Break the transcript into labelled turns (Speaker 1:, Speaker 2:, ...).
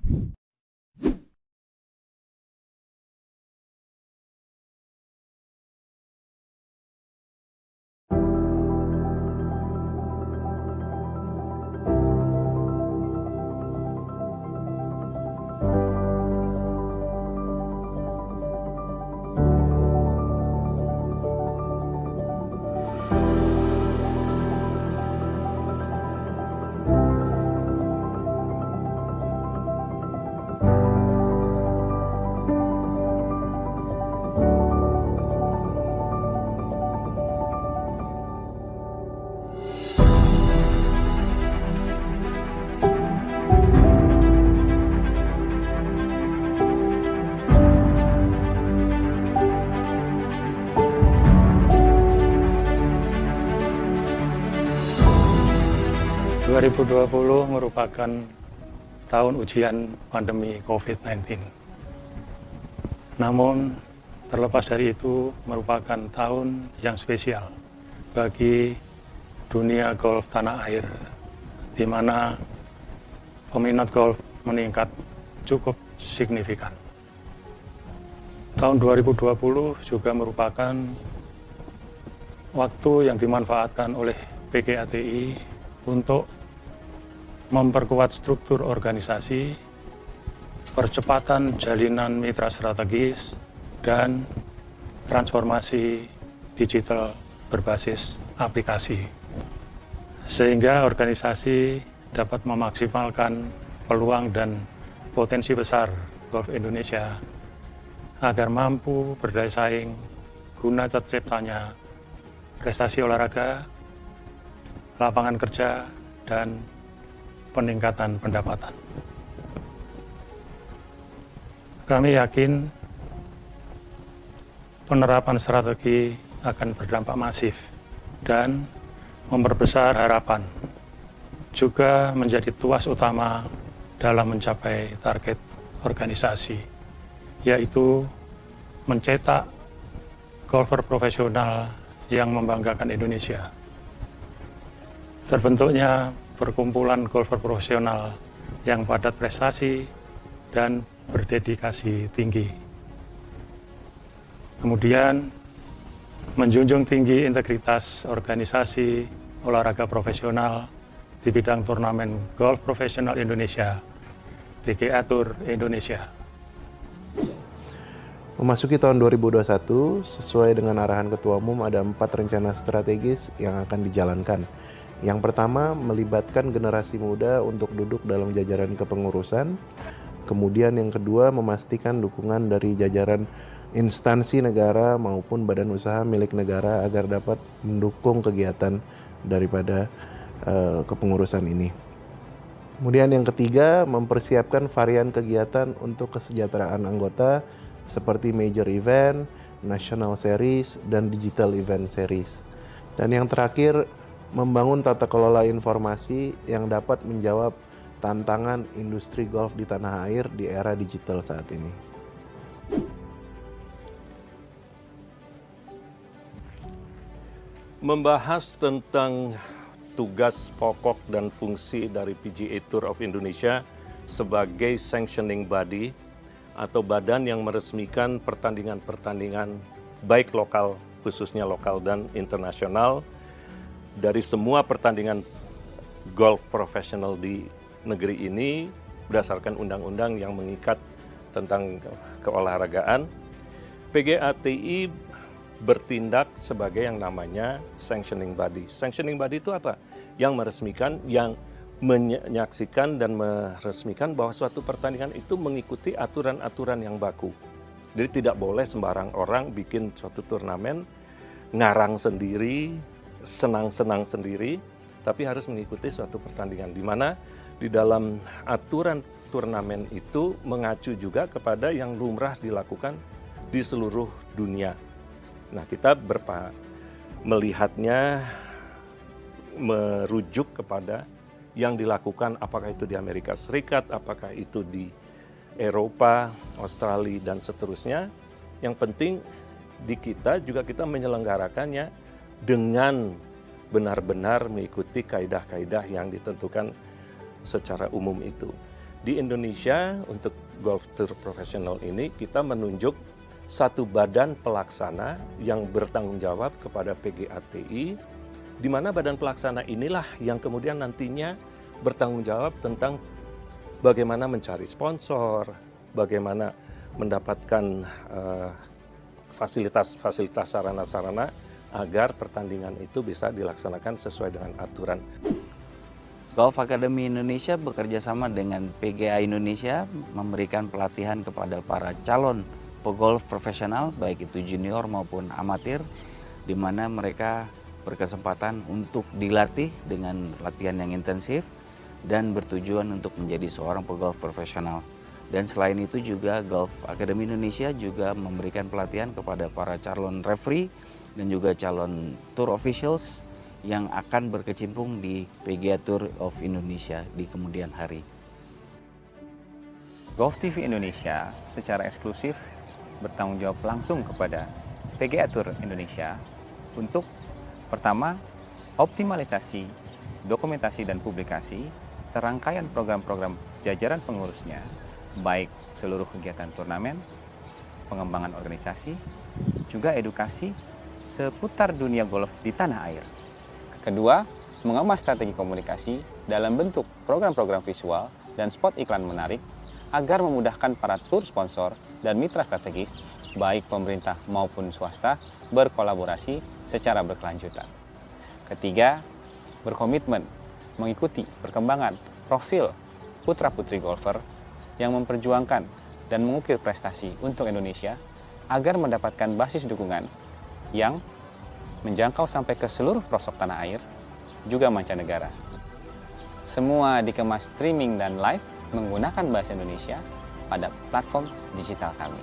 Speaker 1: ...2020 merupakan tahun ujian pandemi COVID-19. Namun, terlepas dari itu merupakan tahun yang spesial bagi dunia golf tanah air, di mana peminat golf meningkat cukup signifikan. Tahun 2020 juga merupakan waktu yang dimanfaatkan oleh PGATI untuk memperkuat struktur organisasi, percepatan jalinan mitra strategis, dan transformasi digital berbasis aplikasi. Sehingga organisasi dapat memaksimalkan peluang dan potensi besar golf Indonesia agar mampu berdaya saing guna terciptanya prestasi olahraga, lapangan kerja, dan peningkatan pendapatan. Kami yakin penerapan strategi akan berdampak masif dan memperbesar harapan, juga menjadi tuas utama dalam mencapai target organisasi, yaitu mencetak golfer profesional yang membanggakan Indonesia. Terbentuknya perkumpulan golfer profesional yang padat prestasi dan berdedikasi tinggi. Kemudian, menjunjung tinggi integritas organisasi olahraga profesional di bidang turnamen golf profesional Indonesia, PGA Tour Indonesia.
Speaker 2: Memasuki tahun 2021, sesuai dengan arahan Ketua Umum, ada 4 rencana strategis yang akan dijalankan. Yang pertama, melibatkan generasi muda untuk duduk dalam jajaran kepengurusan. Kemudian yang kedua, memastikan dukungan dari jajaran instansi negara maupun badan usaha milik negara agar dapat mendukung kegiatan daripada kepengurusan ini. Kemudian yang ketiga, mempersiapkan varian kegiatan untuk kesejahteraan anggota seperti major event, national series, dan digital event series. Dan yang terakhir, membangun tata kelola informasi yang dapat menjawab tantangan industri golf di tanah air di era digital saat ini.
Speaker 3: Membahas tentang tugas pokok dan fungsi dari PGA Tour of Indonesia sebagai sanctioning body atau badan yang meresmikan pertandingan-pertandingan baik lokal, khususnya lokal dan internasional, dari semua pertandingan golf profesional di negeri ini berdasarkan undang-undang yang mengikat tentang keolahragaan. PGATI bertindak sebagai yang namanya sanctioning body. Sanctioning body itu apa? Yang meresmikan, yang menyaksikan dan meresmikan bahwa suatu pertandingan itu mengikuti aturan-aturan yang baku. Jadi tidak boleh sembarang orang bikin suatu turnamen, ngarang sendiri, senang-senang sendiri, tapi harus mengikuti suatu pertandingan, di mana di dalam aturan turnamen itu mengacu juga kepada yang lumrah dilakukan di seluruh dunia. Nah, kita melihatnya merujuk kepada yang dilakukan, apakah itu di Amerika Serikat, apakah itu di Eropa, Australia, dan seterusnya. Yang penting di kita juga kita menyelenggarakannya dengan benar-benar mengikuti kaidah-kaidah yang ditentukan secara umum itu. Di Indonesia untuk Golf Tour profesional ini kita menunjuk satu badan pelaksana yang bertanggung jawab kepada PGATI, di mana badan pelaksana inilah yang kemudian nantinya bertanggung jawab tentang bagaimana mencari sponsor, bagaimana mendapatkan fasilitas sarana-sarana agar pertandingan itu bisa dilaksanakan sesuai dengan aturan.
Speaker 4: Golf Academy Indonesia bekerja sama dengan PGA Indonesia memberikan pelatihan kepada para calon pegolf profesional, baik itu junior maupun amatir, di mana mereka berkesempatan untuk dilatih dengan latihan yang intensif dan bertujuan untuk menjadi seorang pegolf profesional. Dan selain itu juga Golf Academy Indonesia juga memberikan pelatihan kepada para calon referee dan juga calon tour officials yang akan berkecimpung di PGA Tour of Indonesia di kemudian hari.
Speaker 5: Golf TV Indonesia secara eksklusif bertanggung jawab langsung kepada PGA Tour Indonesia untuk pertama, optimalisasi, dokumentasi dan publikasi serangkaian program-program jajaran pengurusnya, baik seluruh kegiatan turnamen, pengembangan organisasi, juga edukasi seputar dunia golf di tanah air.
Speaker 6: Kedua, mengemas strategi komunikasi dalam bentuk program-program visual dan spot iklan menarik agar memudahkan para tour sponsor dan mitra strategis, baik pemerintah maupun swasta, berkolaborasi secara berkelanjutan. Ketiga, berkomitmen mengikuti perkembangan profil putra-putri golfer yang memperjuangkan dan mengukir prestasi untuk Indonesia agar mendapatkan basis dukungan yang menjangkau sampai ke seluruh pelosok tanah air, juga mancanegara. Semua dikemas streaming dan live menggunakan bahasa Indonesia pada platform digital kami.